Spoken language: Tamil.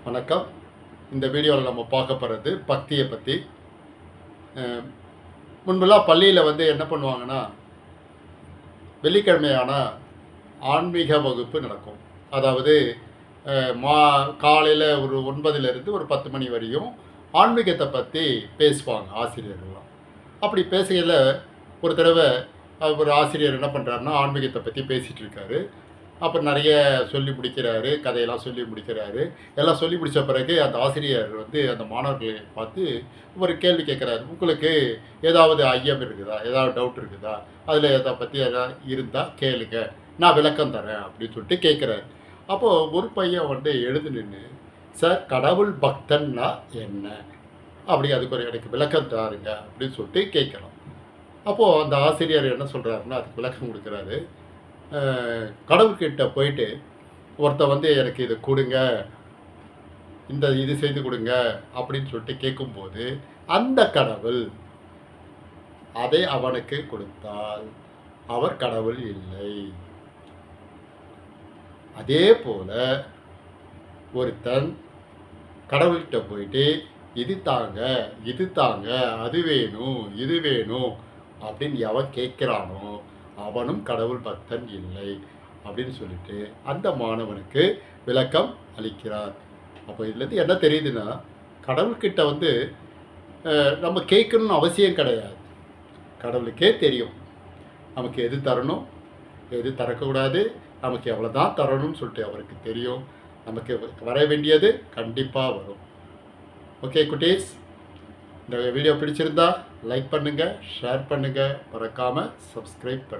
வணக்கம். இந்த வீடியோவில் நம்ம பார்க்க போகிறது பக்தியை பற்றி. முன்பெல்லாம் பள்ளியில் என்ன பண்ணுவாங்கன்னா, வெள்ளிக்கிழமையான ஆன்மீக வகுப்பு நடக்கும். அதாவது மா காலையில் ஒரு 9லேருந்து ஒரு 10 மணி வரையும் ஆன்மீகத்தை பற்றி பேசுவாங்க ஆசிரியர்கள்லாம். அப்படி பேசுகையில் ஒரு தடவை ஒரு ஆசிரியர் என்ன பண்ணுறாருன்னா, ஆன்மீகத்தை பற்றி பேசிகிட்டு இருக்காரு. அப்புறம் நிறைய சொல்லி முடிக்கிறாரு, கதையெல்லாம் சொல்லி முடிக்கிறாரு. எல்லாம் சொல்லி முடித்த பிறகு அந்த ஆசிரியர் அந்த மாணவர்களை பார்த்து ஒரு கேள்வி கேட்குறாரு. உங்களுக்கு ஏதாவது ஐயம் இருக்குதா? ஏதாவது டவுட் இருக்குதா? அதில் எதை பற்றி எதாவது இருந்தால் கேளுங்க, நான் விளக்கம் தரேன் அப்படின்னு சொல்லிட்டு கேட்குறாரு. அப்போது ஒரு பையன் எழுந்து நின்று, சார் கடவுள் பக்தன்னா என்ன? அப்படி அதுக்கு ஒரு எனக்கு விளக்கம் தாருங்க அப்படின்னு சொல்லிட்டு கேட்குறான். அப்போது அந்த ஆசிரியர் என்ன சொல்கிறாருன்னா, அதுக்கு விளக்கம் கொடுக்குறாரு. கடவுள்கிட்ட போயிட்டு ஒருத்தன் எனக்கு இதை கொடுங்க, இது செய்து கொடுங்க அப்படின்னு சொல்லிட்டு கேட்கும்போது, அந்த கடவுள் அதை அவனுக்கு கொடுத்தால் அவர் கடவுள் இல்லை. அதே போல ஒருத்தன் கடவுள்கிட்ட போயிட்டு இது தாங்க, இது தாங்க, அது வேணும், இது வேணும் அப்படின்னு எவன் கேட்குறானோ அவனும் கடவுள் பக்தன் இல்லை அப்படின்னு சொல்லிட்டு அந்த மாணவனுக்கு விளக்கம் அளிக்கிறார். அப்போ இதுலேருந்து என்ன தெரியுதுன்னா, கடவுள்கிட்ட நம்ம கேட்கணும்னு அவசியம் கிடையாது. கடவுளுக்கே தெரியும் நமக்கு எது தரணும், எது தரக்கூடாது, நமக்கு எவ்வளோ தான் தரணும்னு சொல்லிட்டு அவருக்கு தெரியும். நமக்கு வர வேண்டியது கண்டிப்பாக வரும். ஓகே குட்டீஸ், இந்த வீடியோ பிடிச்சிருந்தா லைக் பண்ணுங்கள், ஷேர் பண்ணுங்கள், மறக்காமல் சப்ஸ்கிரைப் பண்ணுங்கள்.